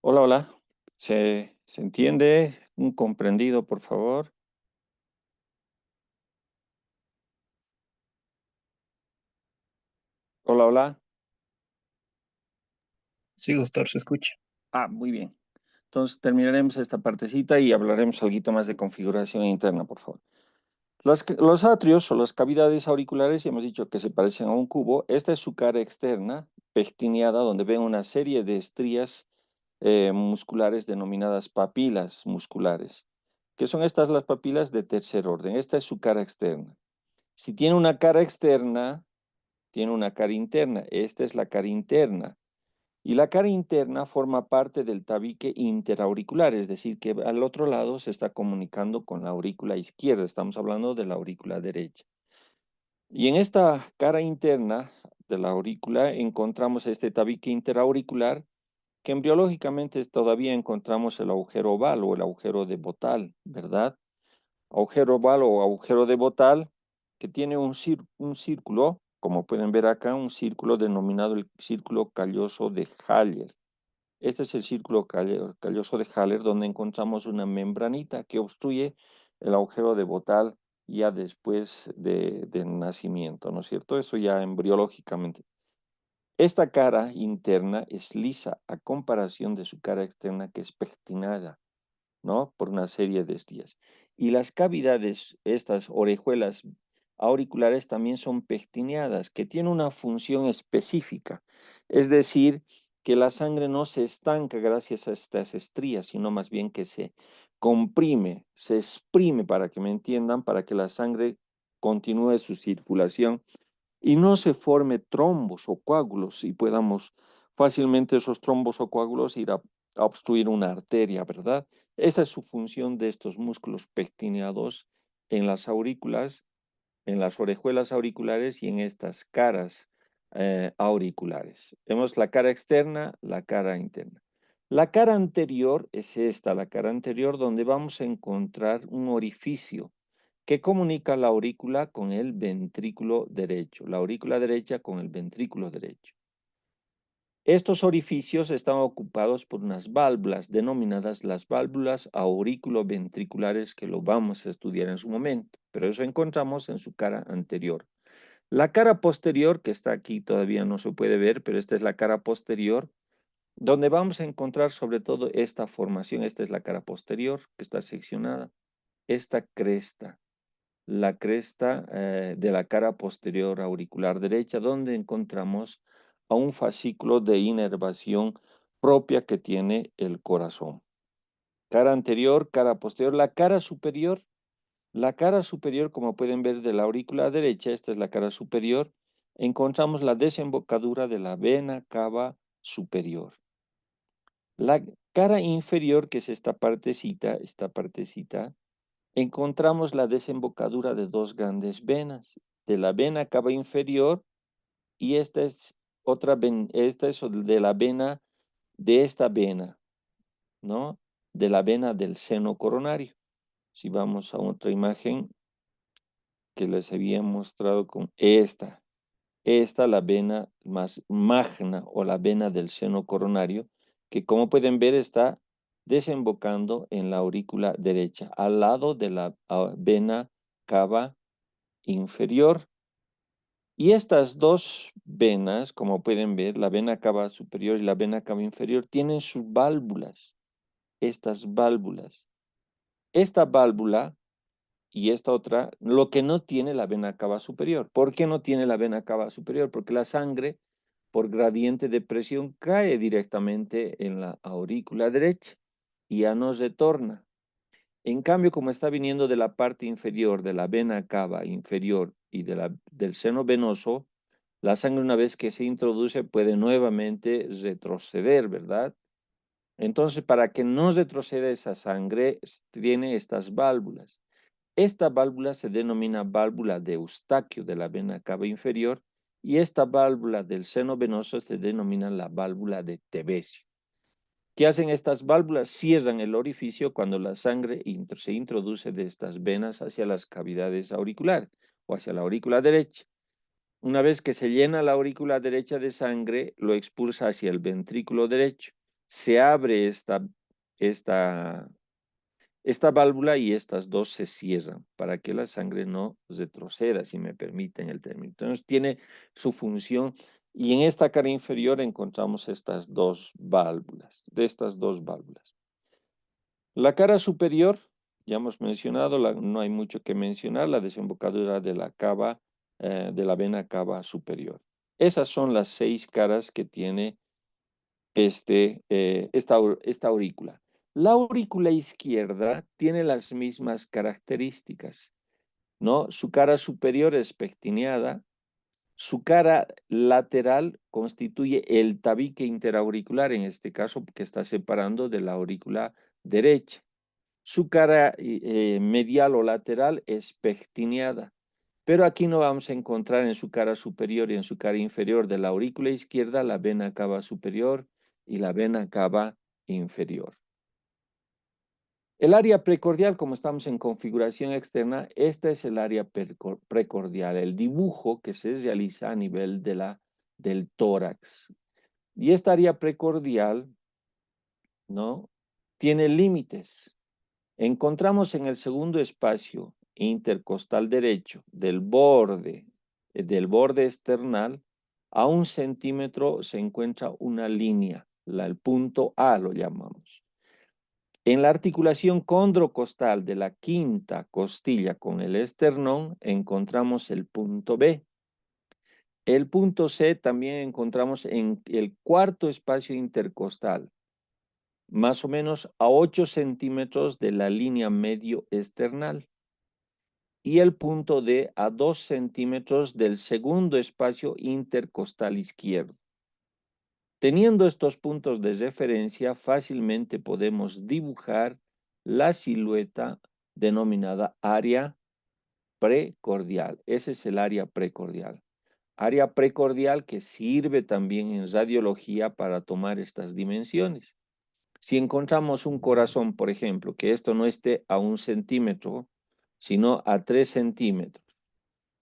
Hola, hola. ¿Se entiende? Un comprendido, por favor. Hola, hola. Sí, doctor, se escucha. Muy bien. Entonces terminaremos esta partecita y hablaremos algo más de configuración interna, por favor. Los atrios o las cavidades auriculares, ya hemos dicho que se parecen a un cubo. Esta es su cara externa, pectineada, donde ven una serie de estrías musculares denominadas papilas musculares. ¿Qué son estas las papilas de tercer orden? Esta es su cara externa. Si tiene una cara externa, tiene una cara interna. Esta es la cara interna. Y la cara interna forma parte del tabique interauricular, es decir, que al otro lado se está comunicando con la aurícula izquierda. Estamos hablando de la aurícula derecha. Y en esta cara interna de la aurícula encontramos este tabique interauricular que embriológicamente todavía encontramos el agujero oval o el agujero de Botal, ¿verdad? Agujero oval o agujero de Botal, que tiene un círculo, como pueden ver acá, un círculo denominado el círculo calloso de Haller. Este es el círculo calloso de Haller, donde encontramos una membranita que obstruye el agujero de Botal ya después del nacimiento, ¿no es cierto? Eso ya embriológicamente. Esta cara interna es lisa a comparación de su cara externa que es pectinada, ¿no? Por una serie de estrías. Y las cavidades, estas orejuelas auriculares también son pectineadas, que tienen una función específica. Es decir, que la sangre no se estanca gracias a estas estrías, sino más bien que se comprime, se exprime, para que me entiendan, para que la sangre continúe su circulación y no se forme trombos o coágulos y podamos fácilmente esos trombos o coágulos ir a obstruir una arteria, ¿verdad? Esa es su función de estos músculos pectineados en las aurículas, en las orejuelas auriculares y en estas caras auriculares. Vemos la cara externa, la cara interna. La cara anterior es esta, la cara anterior, donde vamos a encontrar un orificio que comunica la aurícula con el ventrículo derecho, la aurícula derecha con el ventrículo derecho. Estos orificios están ocupados por unas válvulas denominadas las válvulas auriculoventriculares que lo vamos a estudiar en su momento, pero eso encontramos en su cara anterior. La cara posterior, que está aquí todavía no se puede ver, pero esta es la cara posterior, donde vamos a encontrar sobre todo esta formación. Esta es la cara posterior que está seccionada, esta cresta, la cresta de la cara posterior auricular derecha, donde encontramos a un fascículo de inervación propia que tiene el corazón. Cara anterior, cara posterior, la cara superior, como pueden ver de la aurícula derecha, esta es la cara superior, encontramos la desembocadura de la vena cava superior. La cara inferior, que es esta partecita, encontramos la desembocadura de dos grandes venas, de la vena cava inferior y esta es otra vena, esta es de la vena de esta vena, ¿no? De la vena del seno coronario. Si vamos a otra imagen que les había mostrado con esta la vena más magna o la vena del seno coronario, que como pueden ver está desembocando en la aurícula derecha, al lado de la vena cava inferior. Y estas dos venas, como pueden ver, la vena cava superior y la vena cava inferior, tienen sus válvulas, estas válvulas. Esta válvula y esta otra, lo que no tiene la vena cava superior. ¿Por qué no tiene la vena cava superior? Porque la sangre, por gradiente de presión, cae directamente en la aurícula derecha y ya no retorna. En cambio, como está viniendo de la parte inferior de la vena cava inferior y del seno venoso, la sangre una vez que se introduce puede nuevamente retroceder, ¿verdad? Entonces, para que no retroceda esa sangre, tiene estas válvulas. Esta válvula se denomina válvula de Eustaquio de la vena cava inferior y esta válvula del seno venoso se denomina la válvula de Tevesio. ¿Qué hacen estas válvulas? Cierran el orificio cuando la sangre se introduce de estas venas hacia las cavidades auriculares o hacia la aurícula derecha. Una vez que se llena la aurícula derecha de sangre, lo expulsa hacia el ventrículo derecho. se abre esta, esta válvula y estas dos se cierran para que la sangre no retroceda, si me permiten el término. Entonces tiene su función y en esta cara inferior encontramos estas dos válvulas, de estas dos válvulas. La cara superior, ya hemos mencionado, no hay mucho que mencionar, la desembocadura de la cava, de la vena cava superior. Esas son las 6 caras que tiene esta aurícula. La aurícula izquierda tiene las mismas características, ¿no? Su cara superior es pectineada, su cara lateral constituye el tabique interauricular, en este caso, que está separando de la aurícula derecha. Su cara medial o lateral es pectineada, pero aquí no vamos a encontrar en su cara superior y en su cara inferior de la aurícula izquierda la vena cava superior y la vena cava inferior. El área precordial, como estamos en configuración externa, esta es el área precordial, el dibujo que se realiza a nivel del tórax. Y esta área precordial, ¿no?, tiene límites. Encontramos en el segundo espacio intercostal derecho del borde external, a 1 centímetro se encuentra una línea, el punto A lo llamamos. En la articulación condrocostal de la quinta costilla con el esternón encontramos el punto B. El punto C también encontramos en el cuarto espacio intercostal, más o menos a 8 centímetros de la línea medio external. Y el punto D a 2 centímetros del segundo espacio intercostal izquierdo. Teniendo estos puntos de referencia, fácilmente podemos dibujar la silueta denominada área precordial. Ese es el área precordial. Área precordial que sirve también en radiología para tomar estas dimensiones. Si encontramos un corazón, por ejemplo, que esto no esté a 1 centímetro, sino a 3 centímetros,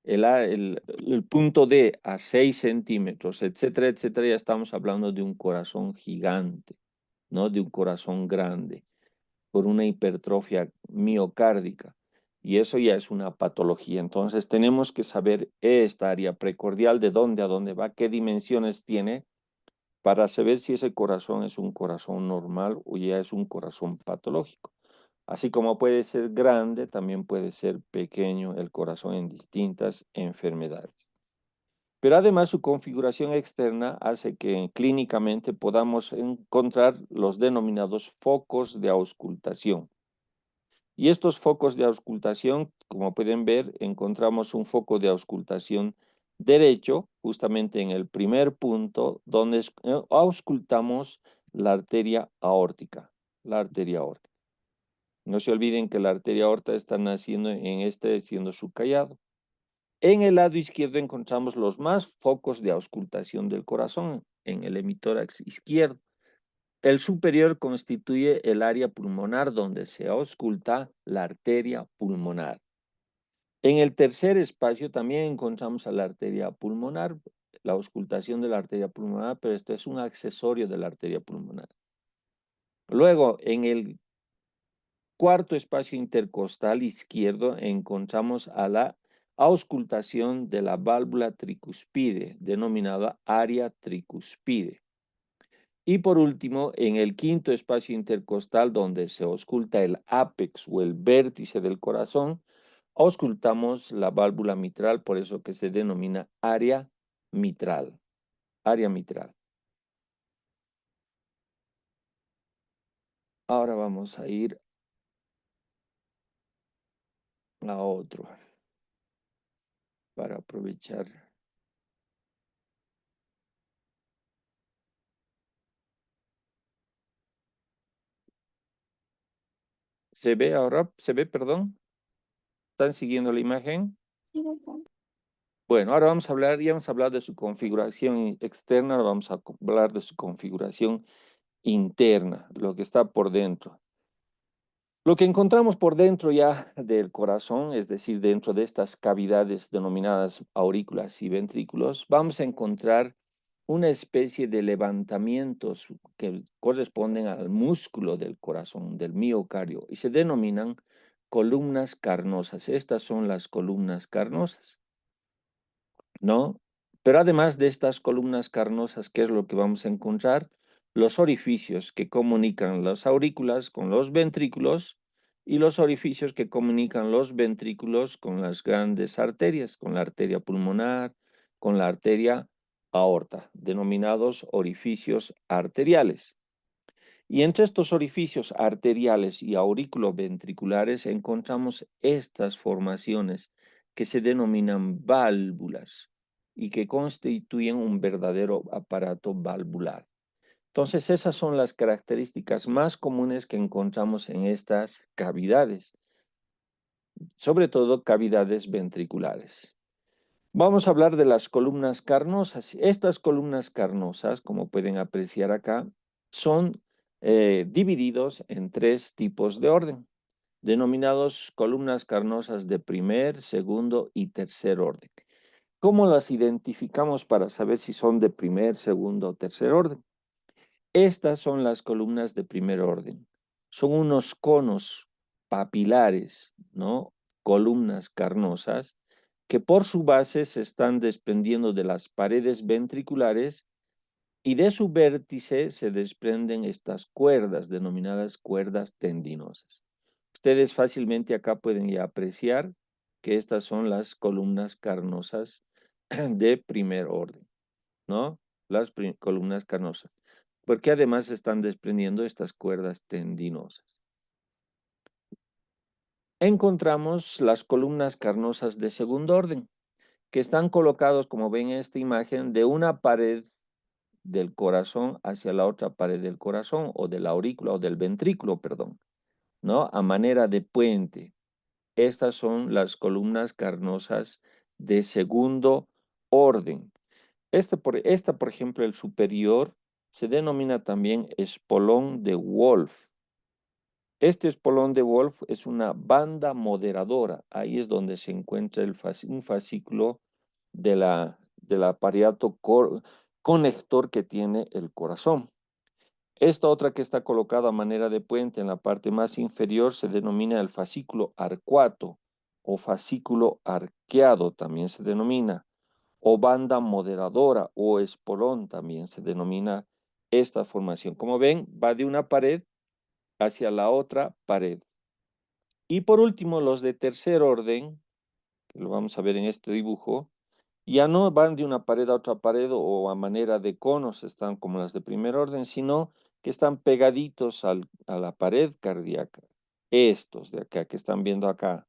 el punto D a 6 centímetros, etcétera, etcétera, ya estamos hablando de un corazón gigante, ¿no? De un corazón grande, por una hipertrofia miocárdica. Y eso ya es una patología. Entonces tenemos que saber esta área precordial, de dónde a dónde va, qué dimensiones tiene, para saber si ese corazón es un corazón normal o ya es un corazón patológico. Así como puede ser grande, también puede ser pequeño el corazón en distintas enfermedades. Pero además su configuración externa hace que clínicamente podamos encontrar los denominados focos de auscultación. Y estos focos de auscultación, como pueden ver, encontramos un foco de auscultación derecho, justamente en el primer punto, donde auscultamos la arteria aórtica, la arteria aórtica. No se olviden que la arteria aorta está naciendo siendo su callado. En el lado izquierdo encontramos los más focos de auscultación del corazón, en el hemitórax izquierdo. El superior constituye el área pulmonar donde se ausculta la arteria pulmonar. En el tercer espacio también encontramos a la arteria pulmonar, la auscultación de la arteria pulmonar, pero esto es un accesorio de la arteria pulmonar. Luego, en el cuarto espacio intercostal izquierdo encontramos a la auscultación de la válvula tricuspide, denominada área tricuspide. Y por último, en el quinto espacio intercostal donde se ausculta el ápex o el vértice del corazón, auscultamos la válvula mitral, por eso que se denomina área mitral. Área mitral. Ahora vamos a ir a otro para aprovechar. ¿Se ve ahora? ¿Se ve, perdón? ¿Están siguiendo la imagen? Sí, doctor. Bueno, ahora vamos a hablar, ya hemos hablado de su configuración externa, ahora vamos a hablar de su configuración interna, lo que está por dentro. Lo que encontramos por dentro ya del corazón, es decir, dentro de estas cavidades denominadas aurículas y ventrículos, vamos a encontrar una especie de levantamientos que corresponden al músculo del corazón, del miocardio, y se denominan columnas carnosas. Estas son las columnas carnosas, ¿no? Pero además de estas columnas carnosas, ¿qué es lo que vamos a encontrar? Los orificios que comunican las aurículas con los ventrículos y los orificios que comunican los ventrículos con las grandes arterias, con la arteria pulmonar, con la arteria aorta, denominados orificios arteriales. Y entre estos orificios arteriales y auriculoventriculares encontramos estas formaciones que se denominan válvulas y que constituyen un verdadero aparato valvular. Entonces, esas son las características más comunes que encontramos en estas cavidades, sobre todo cavidades ventriculares. Vamos a hablar de las columnas carnosas. Estas columnas carnosas, como pueden apreciar acá, son divididos en tres tipos de orden, denominados columnas carnosas de primer, segundo y tercer orden. ¿Cómo las identificamos para saber si son de primer, segundo o tercer orden? Estas son las columnas de primer orden. Son unos conos papilares, ¿no? Columnas carnosas que por su base se están desprendiendo de las paredes ventriculares y de su vértice se desprenden estas cuerdas denominadas cuerdas tendinosas. Ustedes fácilmente acá pueden ya apreciar que estas son las columnas carnosas de primer orden, ¿no? Las columnas carnosas, porque además se están desprendiendo estas cuerdas tendinosas. Encontramos las columnas carnosas de segundo orden, que están colocados, como ven en esta imagen, de una pared del corazón hacia la otra pared del corazón, o de la aurícula, o del ventrículo, perdón, ¿no? A manera de puente. Estas son las columnas carnosas de segundo orden. Esta, por ejemplo, el superior, se denomina también espolón de Wolf. Este espolón de Wolf es una banda moderadora. Ahí es donde se encuentra un fascículo del aparato conector que tiene el corazón. Esta otra que está colocada a manera de puente en la parte más inferior se denomina el fascículo arcuato o fascículo arqueado también se denomina, o banda moderadora o espolón también se denomina esta formación. Como ven, va de una pared hacia la otra pared. Y por último, los de tercer orden, que lo vamos a ver en este dibujo, ya no van de una pared a otra pared o a manera de conos, están como las de primer orden, sino que están pegaditos a la pared cardíaca. Estos de acá que están viendo acá,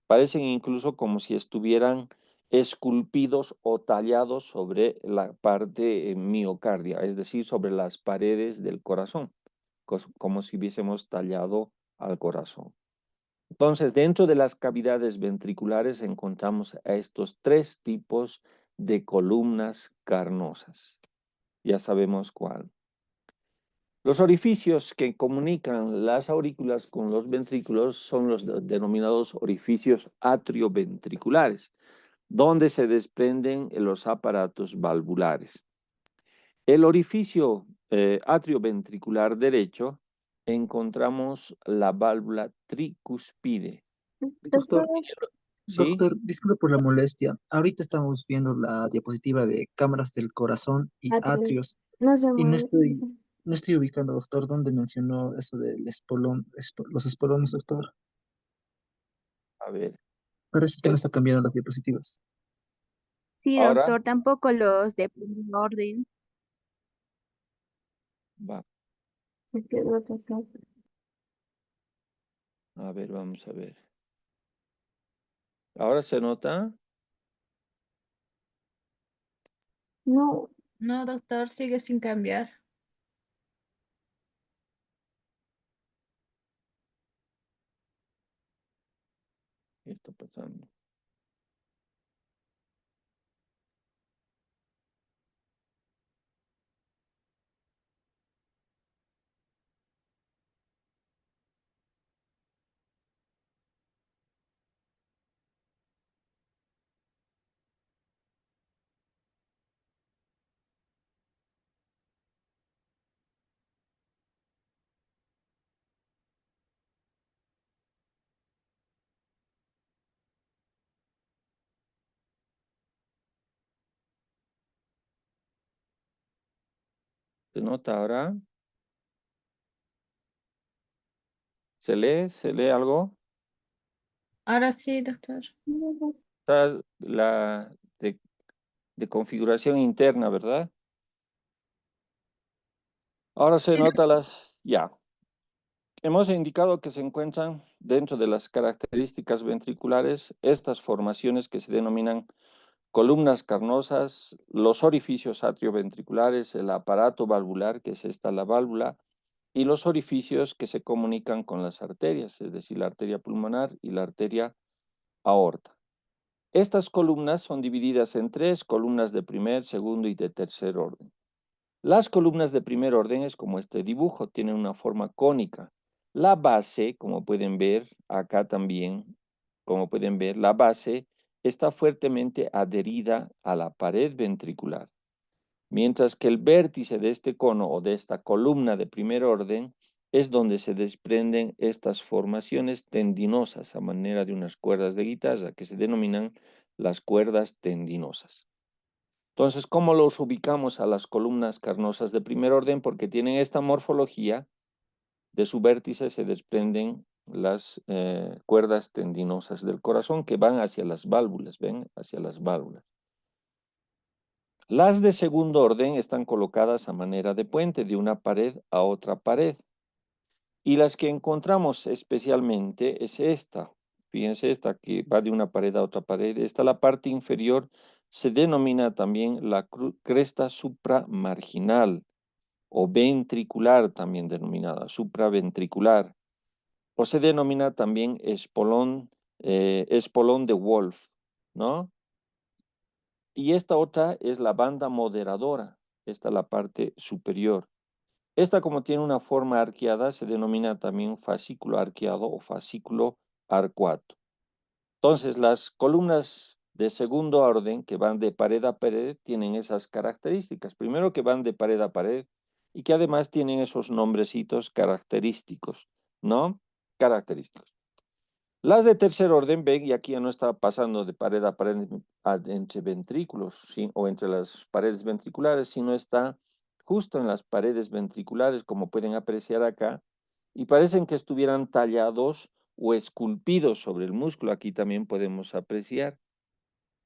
parecen incluso como si estuvieran esculpidos o tallados sobre la parte miocardia, es decir, sobre las paredes del corazón, como si hubiésemos tallado al corazón. Entonces, dentro de las cavidades ventriculares encontramos a estos tres tipos de columnas carnosas. Ya sabemos cuál. Los orificios que comunican las aurículas con los ventrículos son los denominados orificios atrioventriculares, donde se desprenden los aparatos valvulares. El orificio atrioventricular derecho encontramos la válvula tricuspide. Doctor, ¿Sí? doctor, disculpe por la molestia. Ahorita estamos viendo la diapositiva de cámaras del corazón y atrios No se y no mueve. estoy, no estoy ubicando, doctor, dónde mencionó eso del espolón, los espolones, doctor. A ver. Pero eso es que no Es- está cambiando las diapositivas. Sí, Ahora doctor, tampoco los de primer orden. va. Se quedó atascado. A ver, vamos a ver. Ahora se nota. No, No, doctor, sigue sin cambiar. ¿Qué está pasando? ¿Se nota ahora? ¿Se lee algo? Ahora sí, doctor. Está la de configuración interna, ¿verdad? Ahora se Sí, nota ya. Hemos indicado que se encuentran dentro de las características ventriculares estas formaciones que se denominan columnas carnosas, los orificios atrioventriculares, el aparato valvular, que es esta la válvula, y los orificios que se comunican con las arterias, es decir, la arteria pulmonar y la arteria aorta. Estas columnas son divididas en tres columnas de primer, segundo y de tercer orden. Las columnas de primer orden es como este dibujo, tienen una forma cónica. La base, como pueden ver acá también, como pueden ver, la base está fuertemente adherida a la pared ventricular, mientras que el vértice de este cono o de esta columna de primer orden es donde se desprenden estas formaciones tendinosas a manera de unas cuerdas de guitarra que se denominan las cuerdas tendinosas. Entonces, ¿cómo los ubicamos a las columnas carnosas de primer orden? Porque tienen esta morfología, de su vértice se desprenden las cuerdas tendinosas del corazón que van hacia las válvulas, ¿ven? Hacia las válvulas. Las de segundo orden están colocadas a manera de puente de una pared a otra pared. Y las que encontramos especialmente es esta. Fíjense, esta que va de una pared a otra pared. Esta, la parte inferior, se denomina también la cresta supramarginal o ventricular, también denominada supraventricular. O se denomina también espolón de Wolf, ¿no? Y esta otra es la banda moderadora. Esta es la parte superior. Esta, como tiene una forma arqueada, se denomina también fascículo arqueado o fascículo arcuado. Entonces, las columnas de segundo orden que van de pared a pared tienen esas características. Primero, que van de pared a pared y que además tienen esos nombrecitos característicos, ¿no? Característicos. Las de tercer orden, ven, y aquí ya no está pasando de pared a pared entre ventrículos, ¿sí? O entre las paredes ventriculares, sino está justo en las paredes ventriculares, como pueden apreciar acá, y parecen que estuvieran tallados o esculpidos sobre el músculo. Aquí también podemos apreciar,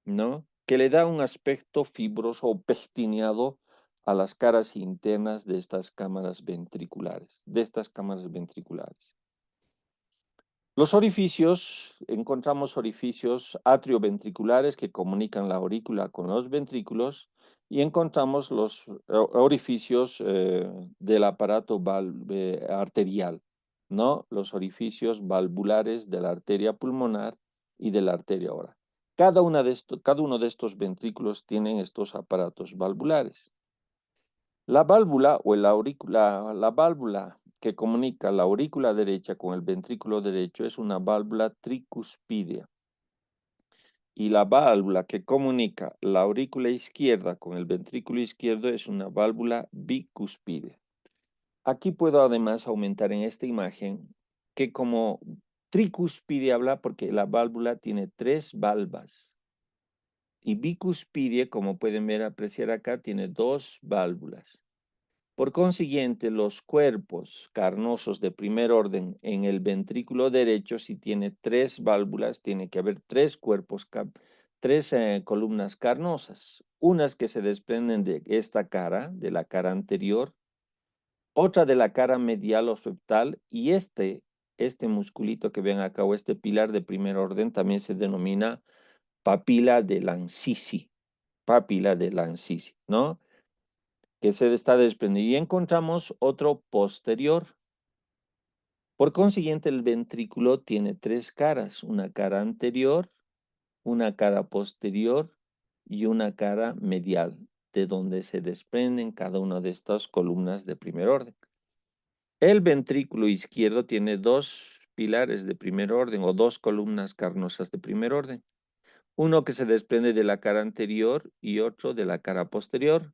¿no? Que le da un aspecto fibroso o pectineado a las caras internas de estas cámaras ventriculares, Los orificios, encontramos orificios atrioventriculares que comunican la aurícula con los ventrículos y encontramos los orificios del aparato arterial, ¿no? Los orificios valvulares de la arteria pulmonar y de la arteria oral. Cada uno de estos ventrículos tienen estos aparatos valvulares. La válvula o la válvula que comunica la aurícula derecha con el ventrículo derecho es una válvula tricuspidea. Y la válvula que comunica la aurícula izquierda con el ventrículo izquierdo es una válvula bicuspidea. Aquí puedo además aumentar en esta imagen que como tricuspidea habla porque la válvula tiene tres valvas. Y bicuspidea, como pueden ver, apreciar acá, tiene dos válvulas. Por consiguiente, los cuerpos carnosos de primer orden en el ventrículo derecho, si tiene tres válvulas, tiene que haber tres columnas carnosas. Unas que se desprenden de esta cara, de la cara anterior, otra de la cara medial o septal, y este musculito que ven acá, o este pilar de primer orden, también se denomina papila de Lancisi, ¿no? Que se está desprendiendo. Y encontramos otro posterior. Por consiguiente, el ventrículo tiene tres caras, una cara anterior, una cara posterior y una cara medial, de donde se desprenden cada una de estas columnas de primer orden. El ventrículo izquierdo tiene dos pilares de primer orden o dos columnas carnosas de primer orden. Uno que se desprende de la cara anterior y otro de la cara posterior.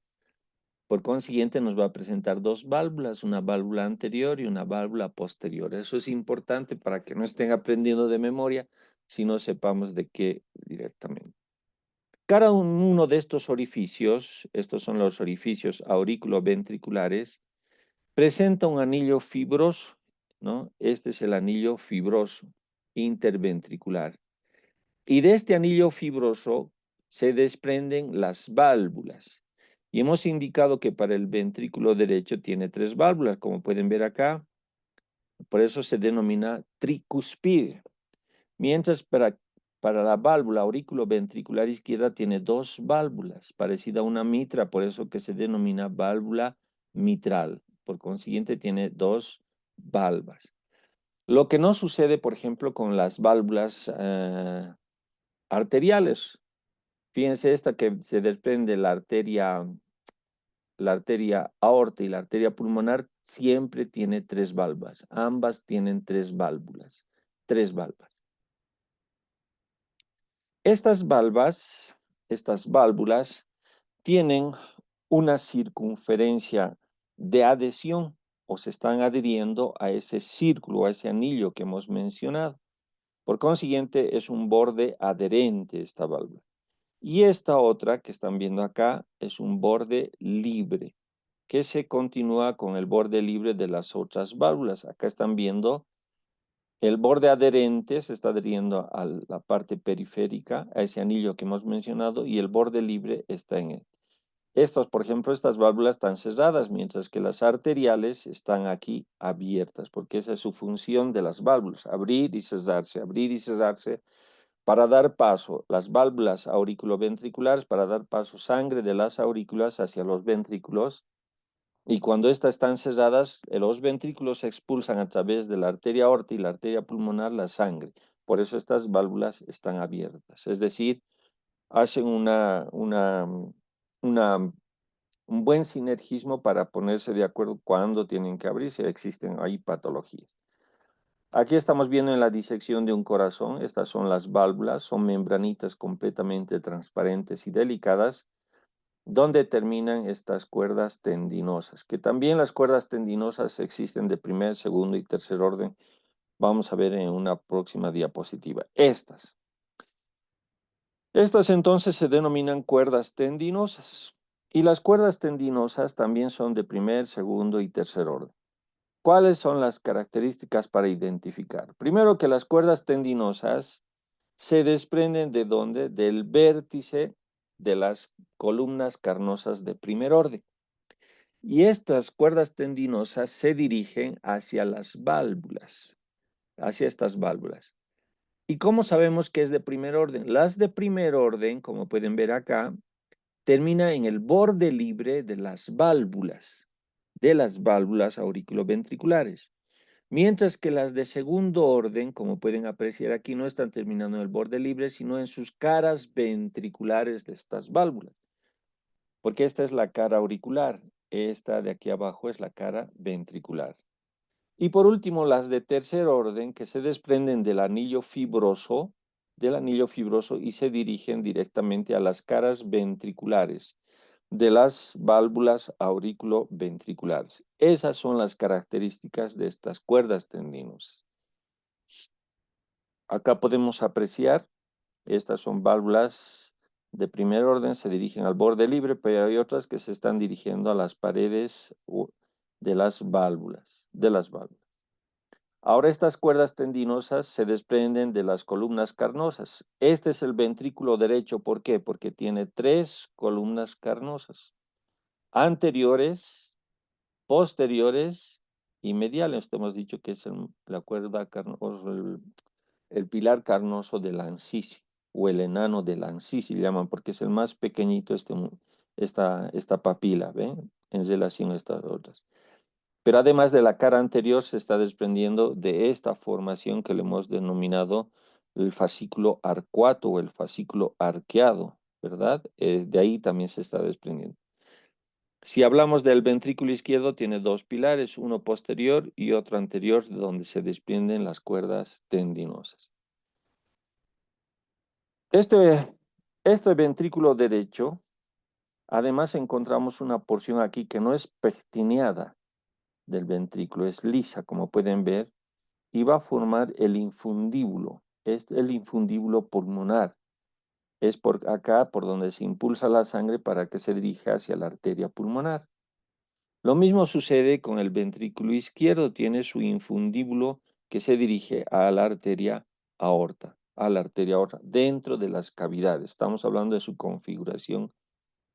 Por consiguiente, nos va a presentar dos válvulas, una válvula anterior y una válvula posterior. Eso es importante para que no estén aprendiendo de memoria, sino sepamos de qué directamente. Cada uno de estos orificios, estos son los orificios auriculoventriculares, presenta un anillo fibroso, ¿no? Este es el anillo fibroso interventricular. Y de este anillo fibroso se desprenden las válvulas. Y hemos indicado que para el ventrículo derecho tiene 3 válvulas, como pueden ver acá. Por eso se denomina tricuspide. Mientras para la válvula auriculoventricular izquierda tiene 2 válvulas, parecida a una mitra, por eso que se denomina válvula mitral. Por consiguiente tiene 2 valvas. Lo que no sucede, por ejemplo, con las válvulas arteriales. Fíjense esta que se desprende la arteria aorta y la arteria pulmonar siempre tiene 3 valvas. Ambas tienen 3 válvulas. 3 valvas. Estas válvulas, tienen una circunferencia de adhesión o se están adhiriendo a ese círculo, a ese anillo que hemos mencionado. Por consiguiente, es un borde adherente esta válvula. Y esta otra que están viendo acá es un borde libre, que se continúa con el borde libre de las otras válvulas. Acá están viendo el borde adherente, se está adheriendo a la parte periférica, a ese anillo que hemos mencionado, y el borde libre está en él. Por ejemplo, estas válvulas están cerradas, mientras que las arteriales están aquí abiertas, porque esa es su función de las válvulas, abrir y cerrarse, para dar paso, las válvulas auriculoventriculares, para dar paso sangre de las aurículas hacia los ventrículos, y cuando estas están cerradas, los ventrículos expulsan a través de la arteria aorta y la arteria pulmonar la sangre. Por eso estas válvulas están abiertas, es decir, hacen un buen sinergismo para ponerse de acuerdo cuándo tienen que abrirse. Existen ahí patologías. Aquí estamos viendo en la disección de un corazón. Estas son las válvulas, son membranitas completamente transparentes y delicadas, donde terminan estas cuerdas tendinosas, que también las cuerdas tendinosas existen de primer, segundo y tercer orden. Vamos a ver en una próxima diapositiva. Estas entonces se denominan cuerdas tendinosas. Y las cuerdas tendinosas también son de primer, segundo y tercer orden. ¿Cuáles son las características para identificar? Primero, que las cuerdas tendinosas se desprenden ¿de dónde? Del vértice de las columnas carnosas de primer orden. Y estas cuerdas tendinosas se dirigen hacia las válvulas, hacia estas válvulas. ¿Y cómo sabemos que es de primer orden? Las de primer orden, como pueden ver acá, termina en el borde libre de las válvulas auriculoventriculares. Mientras que las de segundo orden, como pueden apreciar aquí, no están terminando en el borde libre, sino en sus caras ventriculares de estas válvulas. Porque esta es la cara auricular, esta de aquí abajo es la cara ventricular. Y por último, las de tercer orden, que se desprenden del anillo fibroso y se dirigen directamente a las caras ventriculares de las válvulas auriculoventriculares. Esas son las características de estas cuerdas tendinosas. Acá podemos apreciar, estas son válvulas de primer orden, se dirigen al borde libre, pero hay otras que se están dirigiendo a las paredes de las válvulas. Ahora estas cuerdas tendinosas se desprenden de las columnas carnosas. Este es el ventrículo derecho, ¿por qué? Porque tiene 3 columnas carnosas, anteriores, posteriores y mediales. Hemos dicho que es la cuerda carnosa, el pilar carnoso de Lancisi, o el enano de Lancisi llaman, porque es el más pequeñito esta papila, ¿ven? En relación a estas otras. Pero además de la cara anterior se está desprendiendo de esta formación que le hemos denominado el fascículo arcuato o el fascículo arqueado, ¿verdad? De ahí también se está desprendiendo. Si hablamos del ventrículo izquierdo, tiene 2 pilares, uno posterior y otro anterior, de donde se desprenden las cuerdas tendinosas. Este ventrículo derecho, además encontramos una porción aquí que no es pectineada del ventrículo, es lisa, como pueden ver, y va a formar el infundíbulo, es el infundíbulo pulmonar. es por acá por donde se impulsa la sangre para que se dirija hacia la arteria pulmonar. Lo mismo sucede con el ventrículo izquierdo, tiene su infundíbulo que se dirige a la arteria aorta, dentro de las cavidades. Estamos hablando de su configuración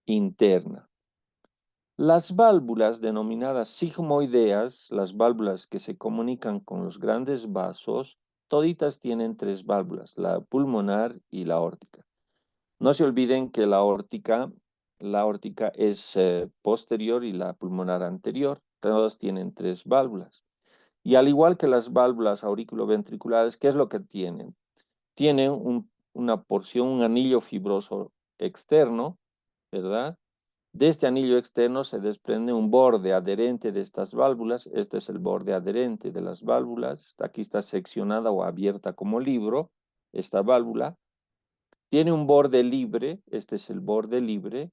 interna. Las válvulas denominadas sigmoideas, las válvulas que se comunican con los grandes vasos, toditas tienen tres válvulas, la pulmonar y la aórtica. No se olviden que la aórtica es posterior y la pulmonar anterior. Todas tienen tres válvulas. Y al igual que las válvulas auriculoventriculares, ¿qué es lo que tienen? Tienen una porción, un anillo fibroso externo, ¿verdad? De este anillo externo se desprende un borde adherente de estas válvulas. Este es el borde adherente de las válvulas. Aquí está seccionada o abierta como libro esta válvula. Tiene un borde libre, este es el borde libre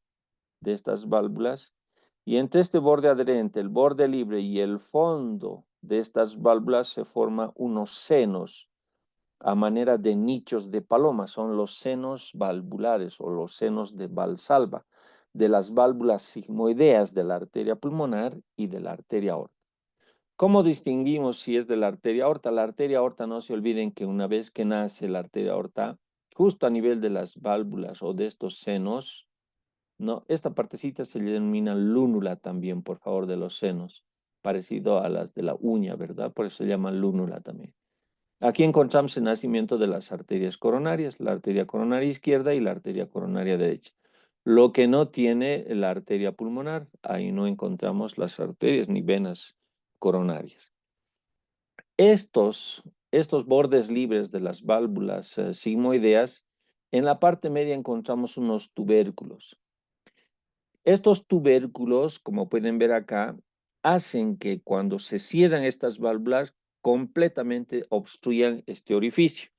de estas válvulas, y entre este borde adherente, el borde libre y el fondo de estas válvulas se forman unos senos a manera de nichos de paloma, son los senos valvulares o los senos de Valsalva, de las válvulas sigmoideas de la arteria pulmonar y de la arteria aorta. ¿Cómo distinguimos si es de la arteria aorta? La arteria aorta, no se olviden que una vez que nace la arteria aorta, justo a nivel de las válvulas o de estos senos, ¿no? Esta partecita se le denomina lúnula también, por favor, de los senos, parecido a las de la uña, ¿verdad? Por eso se llama lúnula también. Aquí encontramos el nacimiento de las arterias coronarias, la arteria coronaria izquierda y la arteria coronaria derecha. Lo que no tiene la arteria pulmonar, ahí no encontramos las arterias ni venas coronarias. Estos bordes libres de las válvulas sigmoideas, en la parte media encontramos unos tubérculos. Estos tubérculos, como pueden ver acá, hacen que cuando se cierran estas válvulas, completamente obstruyan este orificio.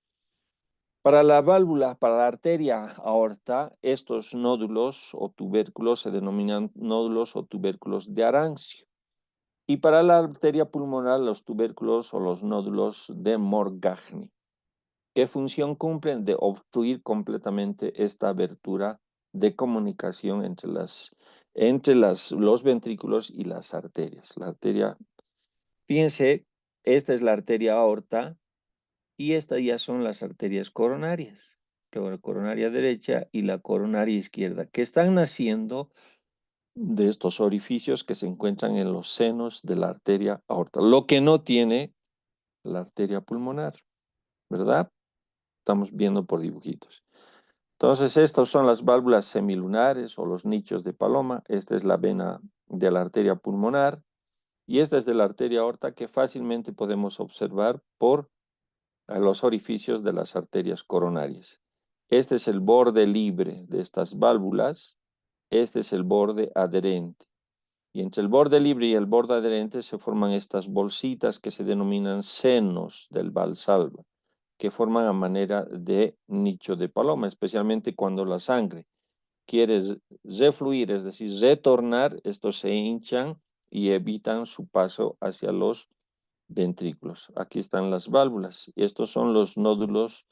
Para la válvula, para la arteria aorta, estos nódulos o tubérculos se denominan nódulos o tubérculos de Arancio. Y para la arteria pulmonar, los tubérculos o los nódulos de Morgagni. ¿Qué función cumplen? De obstruir completamente esta abertura de comunicación entre los ventrículos y las arterias. La arteria, fíjense, esta es la arteria aorta y estas ya son las arterias coronarias, la coronaria derecha y la coronaria izquierda, que están naciendo de estos orificios que se encuentran en los senos de la arteria aorta, lo que no tiene la arteria pulmonar, ¿verdad? Estamos viendo por dibujitos. Entonces, estas son las válvulas semilunares o los nichos de paloma. Esta es la vena de la arteria pulmonar y esta es de la arteria aorta que fácilmente podemos observar por los orificios de las arterias coronarias. Este es el borde libre de estas válvulas. Este es el borde adherente. Y entre el borde libre y el borde adherente se forman estas bolsitas que se denominan senos del Valsalva, que forman a manera de nicho de paloma, especialmente cuando la sangre quiere refluir, es decir, retornar, estos se hinchan y evitan su paso hacia los ventrículos. Aquí están las válvulas. Estos son los nódulos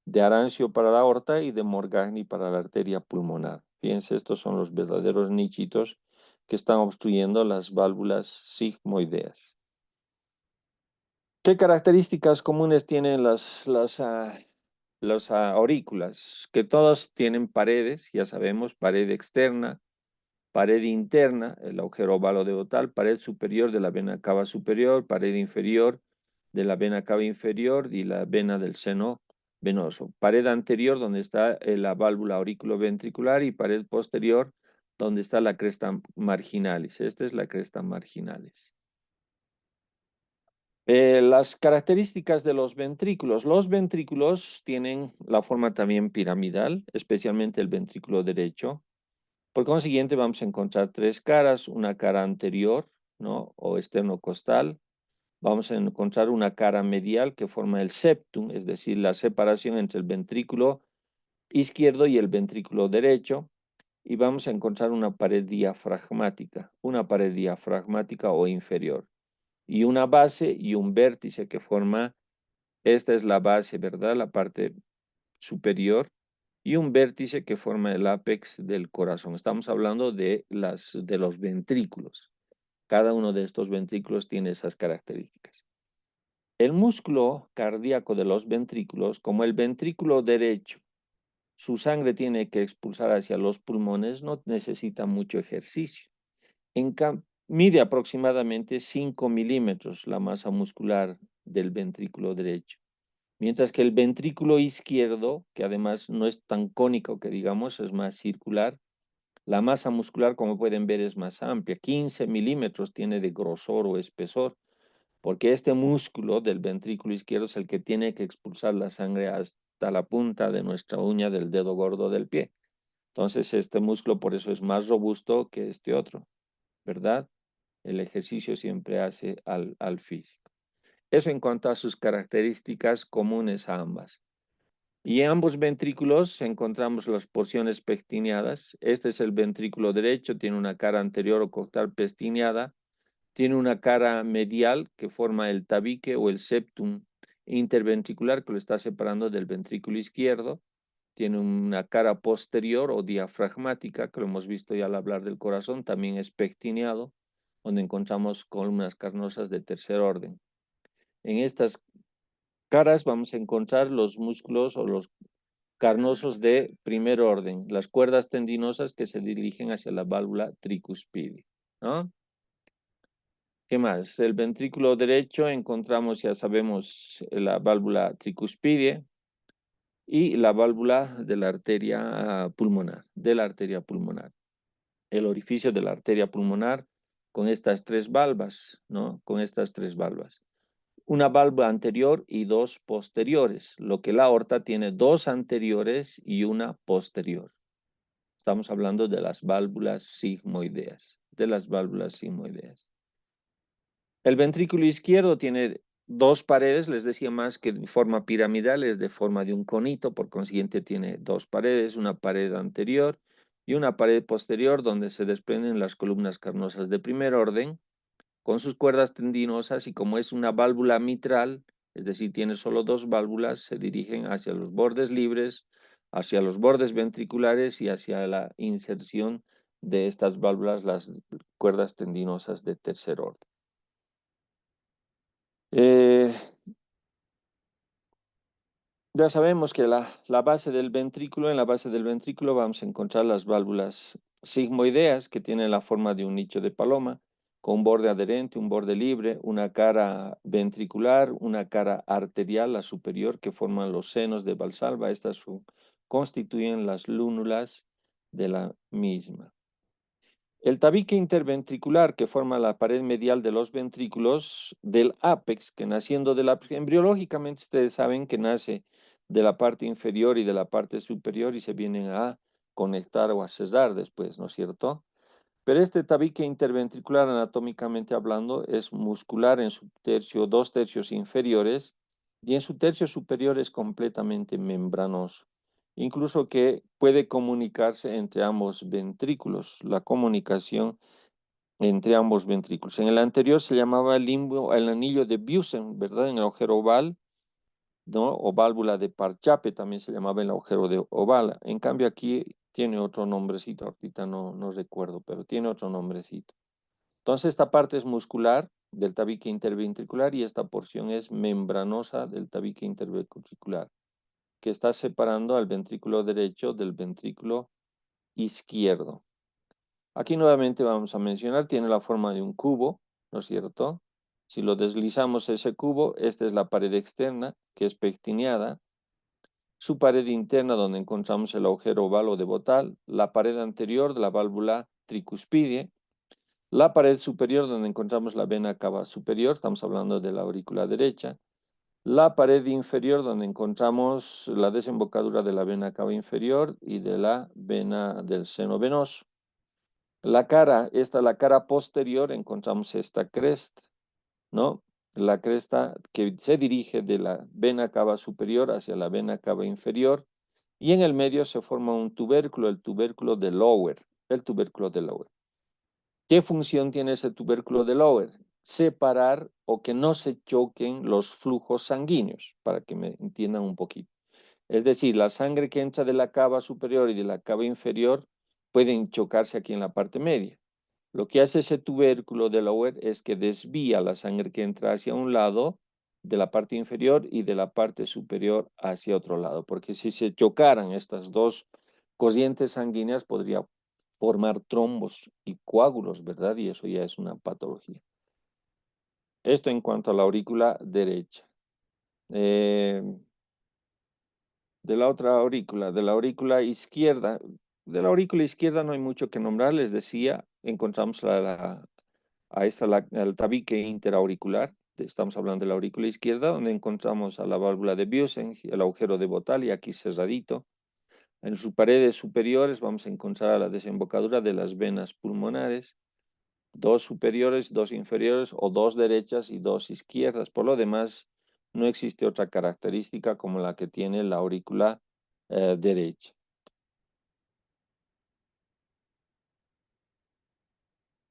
de Arancio para la aorta y de Morgagni para la arteria pulmonar. Fíjense, estos son los verdaderos nichitos que están obstruyendo las válvulas sigmoideas. ¿Qué características comunes tienen las aurículas? Que todos tienen paredes, ya sabemos, pared externa, pared interna, el agujero ovalo-deotal, pared superior de la vena cava superior, pared inferior de la vena cava inferior y la vena del seno venoso. Pared anterior donde está la válvula auriculoventricular y pared posterior donde está la cresta marginalis. Esta es la cresta marginalis. Las características de los ventrículos. Los ventrículos tienen la forma también piramidal, especialmente el ventrículo derecho. Por consiguiente, vamos a encontrar tres caras, una cara anterior, ¿no? O esternocostal. Vamos a encontrar una cara medial que forma el septum, es decir, la separación entre el ventrículo izquierdo y el ventrículo derecho. Y vamos a encontrar una pared diafragmática o inferior. Y una base y un vértice que forma, esta es la base, ¿verdad? La parte superior. y un vértice que forma el ápex del corazón. Estamos hablando de los ventrículos. Cada uno de estos ventrículos tiene esas características. El músculo cardíaco de los ventrículos, como el ventrículo derecho, su sangre tiene que expulsar hacia los pulmones, no necesita mucho ejercicio. Mide aproximadamente 5 milímetros la masa muscular del ventrículo derecho. Mientras que el ventrículo izquierdo, que además no es tan cónico que digamos, es más circular, la masa muscular, como pueden ver, es más amplia. 15 milímetros tiene de grosor o espesor, porque este músculo del ventrículo izquierdo es el que tiene que expulsar la sangre hasta la punta de nuestra uña del dedo gordo del pie. Entonces, este músculo por eso es más robusto que este otro, ¿verdad? El ejercicio siempre hace al físico. Eso en cuanto a sus características comunes a ambas. Y en ambos ventrículos encontramos las porciones pectineadas. Este es el ventrículo derecho, tiene una cara anterior o costal pectineada, tiene una cara medial que forma el tabique o el septum interventricular que lo está separando del ventrículo izquierdo. Tiene una cara posterior o diafragmática, que lo hemos visto ya al hablar del corazón, también es pectineado, donde encontramos columnas carnosas de tercer orden. En estas caras vamos a encontrar los músculos o los carnosos de primer orden, las cuerdas tendinosas que se dirigen hacia la válvula tricuspide, ¿no? ¿Qué más? El ventrículo derecho encontramos, ya sabemos, la válvula tricuspide y la válvula de la arteria pulmonar, El orificio de la arteria pulmonar con estas tres valvas, ¿no? Con estas tres valvas. Una valva anterior y dos posteriores, lo que la aorta tiene dos anteriores y una posterior. Estamos hablando de las válvulas sigmoideas, El ventrículo izquierdo tiene dos paredes, les decía más que de forma piramidal, es de forma de un conito, por consiguiente tiene dos paredes, una pared anterior y una pared posterior donde se desprenden las columnas carnosas de primer orden con sus cuerdas tendinosas y como es una válvula mitral, es decir, tiene solo dos válvulas, se dirigen hacia los bordes libres, hacia los bordes ventriculares y hacia la inserción de estas válvulas, las cuerdas tendinosas de tercer orden. Ya sabemos que en la base del ventrículo vamos a encontrar las válvulas sigmoideas que tienen la forma de un nicho de paloma, con un borde adherente, un borde libre, una cara ventricular, una cara arterial, la superior, que forman los senos de Valsalva. Estas constituyen las lúnulas de la misma. El tabique interventricular que forma la pared medial de los ventrículos del ápex, que naciendo del ápex, embriológicamente ustedes saben que nace de la parte inferior y de la parte superior y se vienen a conectar o a cesar después, ¿no es cierto? Pero este tabique interventricular, anatómicamente hablando, es muscular en su tercio, 2/3 inferiores y en su tercio superior es completamente membranoso. Incluso que puede comunicarse entre ambos ventrículos, la comunicación entre ambos ventrículos. En el anterior se llamaba el anillo de Busen, ¿verdad? En el agujero oval, ¿no? O válvula de Parchappe también se llamaba el agujero de oval. En cambio aquí tiene otro nombrecito, ahorita no recuerdo, pero tiene otro nombrecito. Entonces esta parte es muscular del tabique interventricular y esta porción es membranosa del tabique interventricular, que está separando al ventrículo derecho del ventrículo izquierdo. Aquí nuevamente vamos a mencionar, tiene la forma de un cubo, ¿no es cierto? Si lo deslizamos ese cubo, esta es la pared externa, que es pectineada, su pared interna donde encontramos el agujero oval o de Botal, la pared anterior de la válvula tricuspide, la pared superior donde encontramos la vena cava superior, estamos hablando de la aurícula derecha, la pared inferior donde encontramos la desembocadura de la vena cava inferior y de la vena del seno venoso. La cara posterior, encontramos esta cresta, ¿no? La cresta que se dirige de la vena cava superior hacia la vena cava inferior y en el medio se forma un tubérculo, el tubérculo de Lower. ¿Qué función tiene ese tubérculo de Lower? Separar o que no se choquen los flujos sanguíneos, para que me entiendan un poquito. Es decir, la sangre que entra de la cava superior y de la cava inferior pueden chocarse aquí en la parte media. Lo que hace ese tubérculo de Lower es que desvía la sangre que entra hacia un lado de la parte inferior y de la parte superior hacia otro lado, porque si se chocaran estas dos corrientes sanguíneas podría formar trombos y coágulos, ¿verdad? Y eso ya es una patología. Esto en cuanto a la aurícula derecha. De la otra aurícula, de la aurícula izquierda, de la aurícula izquierda no hay mucho que nombrar, les decía, encontramos el tabique interauricular, estamos hablando de la aurícula izquierda, donde encontramos a la válvula de Busen, el agujero de Botali, aquí cerradito. En sus paredes superiores vamos a encontrar a la desembocadura de las venas pulmonares, dos superiores, dos inferiores, o dos derechas y dos izquierdas. Por lo demás, no existe otra característica como la que tiene la aurícula derecha.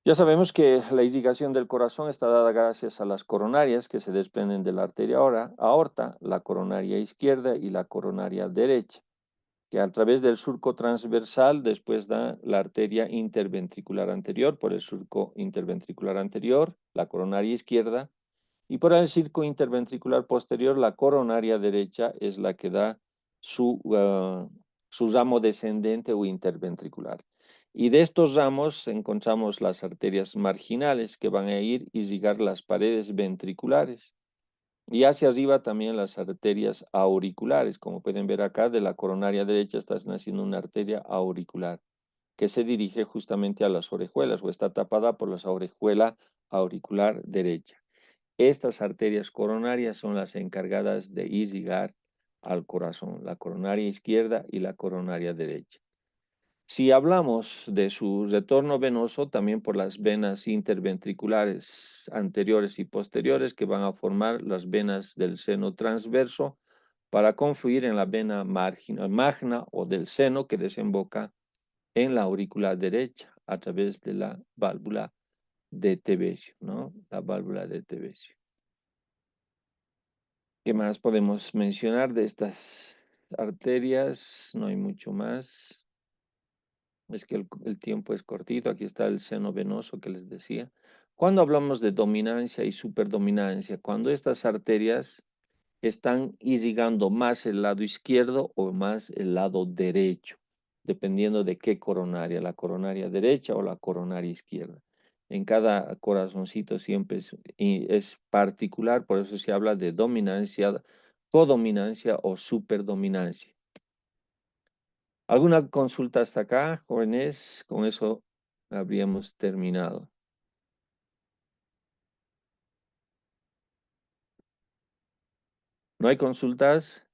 Ya sabemos que la irrigación del corazón está dada gracias a las coronarias que se desprenden de la arteria aorta, la coronaria izquierda y la coronaria derecha, que a través del surco transversal después da la arteria interventricular anterior por el surco interventricular anterior, la coronaria izquierda, y por el surco interventricular posterior, la coronaria derecha es la que da su ramo descendente o interventricular. Y de estos ramos encontramos las arterias marginales que van a ir y irrigar las paredes ventriculares. Y hacia arriba también las arterias auriculares. Como pueden ver acá, de la coronaria derecha está naciendo una arteria auricular que se dirige justamente a las orejuelas o está tapada por la orejuela auricular derecha. Estas arterias coronarias son las encargadas de irrigar al corazón, la coronaria izquierda y la coronaria derecha. Si hablamos de su retorno venoso, también por las venas interventriculares anteriores y posteriores que van a formar las venas del seno transverso para confluir en la vena magna o del seno que desemboca en la aurícula derecha a través de la válvula de Tevesio, ¿no? La válvula de Tevesio. ¿Qué más podemos mencionar de estas arterias? No hay mucho más. Es que el tiempo es cortito. Aquí está el seno venoso que les decía. Cuando hablamos de dominancia y superdominancia, cuando estas arterias están irrigando más el lado izquierdo o más el lado derecho, dependiendo de qué coronaria, la coronaria derecha o la coronaria izquierda. En cada corazoncito siempre es particular, por eso se habla de dominancia, codominancia o superdominancia. ¿Alguna consulta hasta acá, jóvenes? Con eso habríamos terminado. ¿No hay consultas?